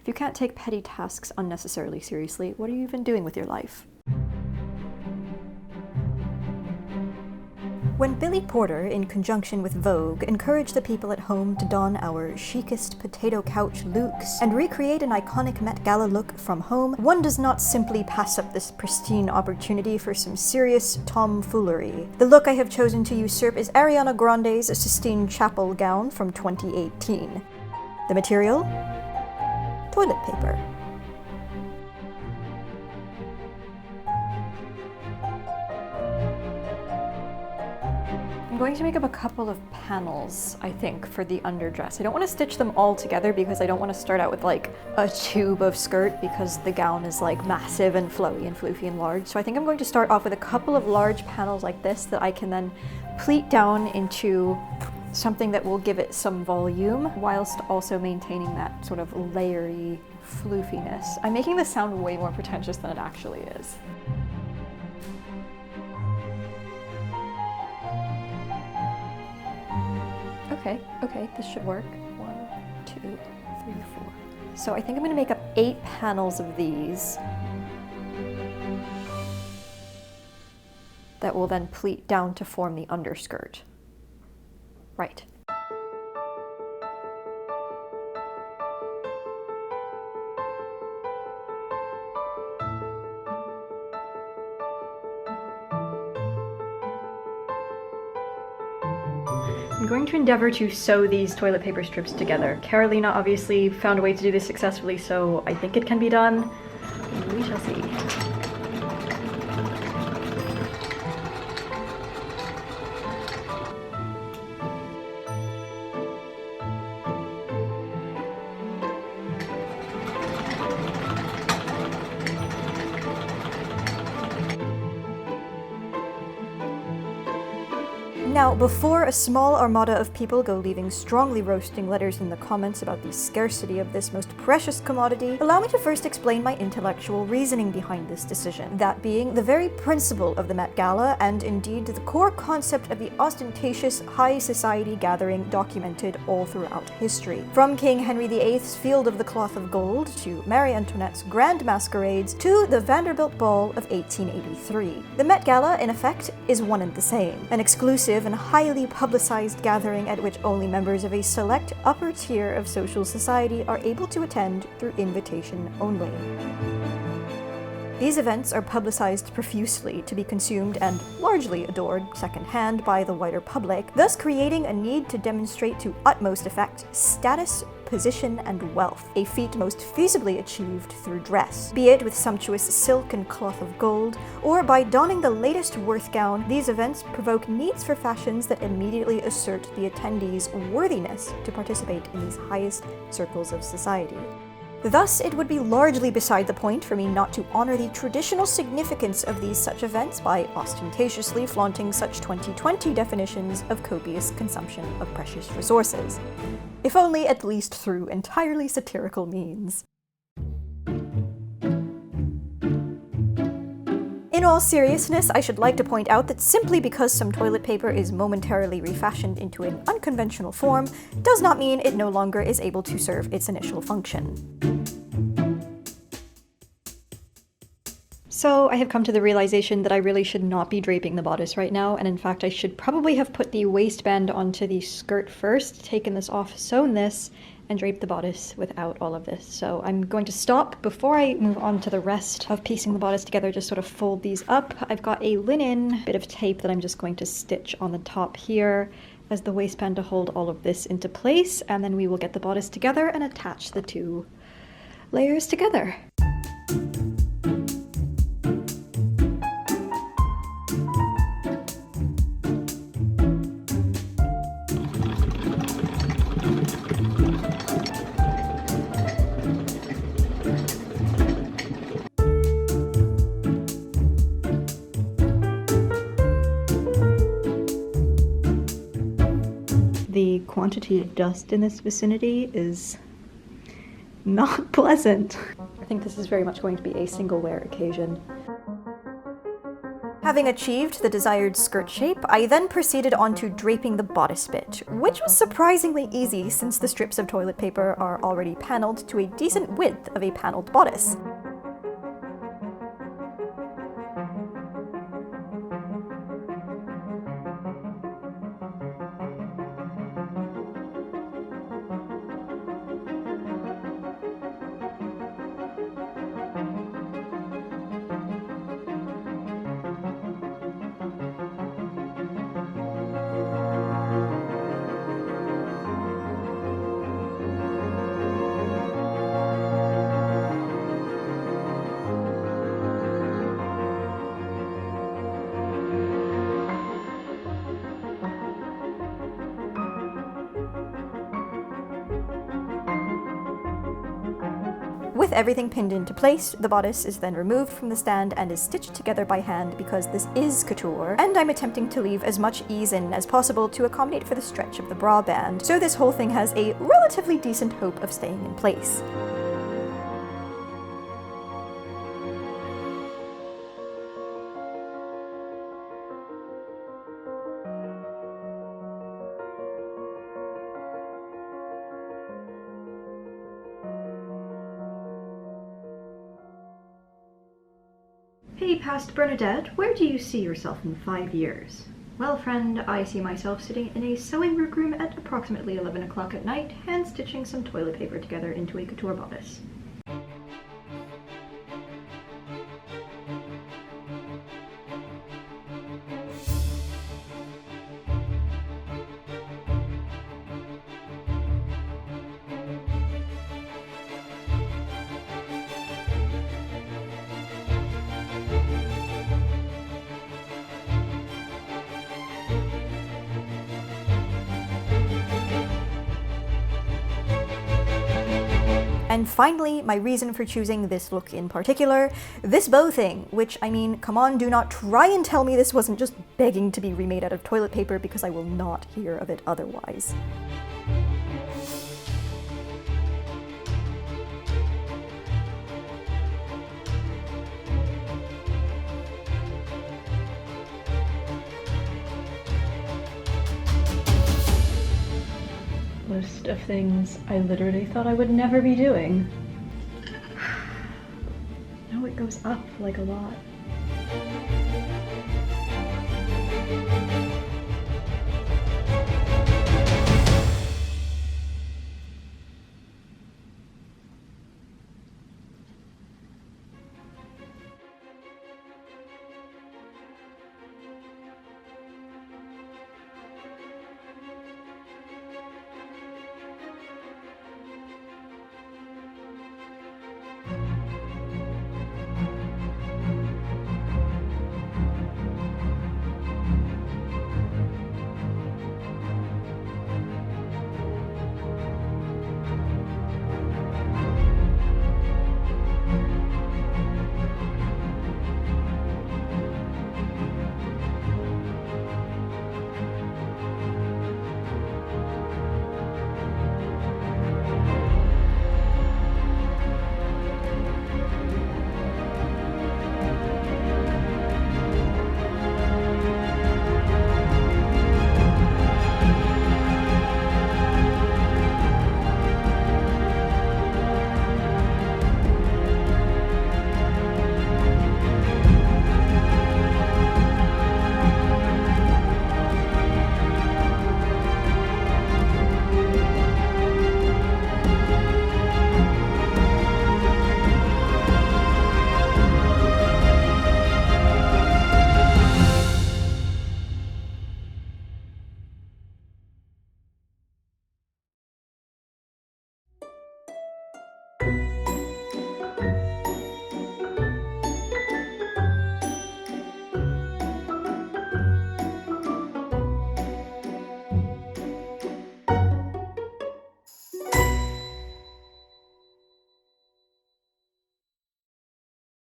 If you can't take petty tasks unnecessarily seriously, what are you even doing with your life? When Billy Porter, in conjunction with Vogue, encouraged the people at home to don our chicest potato couch looks and recreate an iconic Met Gala look from home, one does not simply pass up this pristine opportunity for some serious tomfoolery. The look I have chosen to usurp is Ariana Grande's Sistine Chapel gown from 2018. The material? Toilet paper. I'm going to make up a couple of panels, I think, for the underdress. I don't want to stitch them all together because I don't want to start out with like a tube of skirt because the gown is like massive and flowy and floofy and large. So I think I'm going to start off with a couple of large panels like this that I can then pleat down into something that will give it some volume whilst also maintaining that sort of layery floofiness. I'm making this sound way more pretentious than it actually is. Okay, this should work. 1, 2, 3, 4. So I think I'm going to make up 8 panels of these that will then pleat down to form the underskirt. Right. I'm going to endeavor to sew these toilet paper strips together. Carolina obviously found a way to do this successfully, so I think it can be done. We shall see. Now, before a small armada of people go leaving strongly roasting letters in the comments about the scarcity of this most precious commodity, allow me to first explain my intellectual reasoning behind this decision, that being the very principle of the Met Gala, and indeed the core concept of the ostentatious high society gathering documented all throughout history. From King Henry VIII's Field of the Cloth of Gold, to Marie Antoinette's grand masquerades, to the Vanderbilt Ball of 1883. The Met Gala, in effect, is one and the same, an exclusive and highly publicized gathering at which only members of a select upper tier of social society are able to attend through invitation only. These events are publicized profusely to be consumed and largely adored secondhand by the wider public, thus creating a need to demonstrate to utmost effect status, position, and wealth, a feat most feasibly achieved through dress. Be it with sumptuous silk and cloth of gold, or by donning the latest Worth gown, these events provoke needs for fashions that immediately assert the attendees' worthiness to participate in these highest circles of society. Thus, it would be largely beside the point for me not to honor the traditional significance of these such events by ostentatiously flaunting such 2020 definitions of copious consumption of precious resources. If only at least through entirely satirical means. In all seriousness, I should like to point out that simply because some toilet paper is momentarily refashioned into an unconventional form does not mean it no longer is able to serve its initial function. So I have come to the realization that I really should not be draping the bodice right now, and in fact I should probably have put the waistband onto the skirt first, taken this off, sewn this, and draped the bodice without all of this. So I'm going to stop before I move on to the rest of piecing the bodice together, just sort of fold these up. I've got a linen bit of tape that I'm just going to stitch on the top here as the waistband to hold all of this into place, and then we will get the bodice together and attach the two layers together. The quantity of dust in this vicinity is not pleasant. I think this is very much going to be a single wear occasion. Having achieved the desired skirt shape, I then proceeded on to draping the bodice bit, which was surprisingly easy since the strips of toilet paper are already paneled to a decent width of a paneled bodice. With everything pinned into place, the bodice is then removed from the stand and is stitched together by hand because this is couture, and I'm attempting to leave as much ease in as possible to accommodate for the stretch of the bra band, so this whole thing has a relatively decent hope of staying in place. Hey, past Bernadette, where do you see yourself in 5 years? Well, friend, I see myself sitting in a sewing workroom at approximately 11 o'clock at night, hand-stitching some toilet paper together into a couture bodice. And finally, my reason for choosing this look in particular, this bow thing, which, I mean, come on, do not try and tell me this wasn't just begging to be remade out of toilet paper, because I will not hear of it otherwise. List of things I literally thought I would never be doing. Now it goes up like a lot.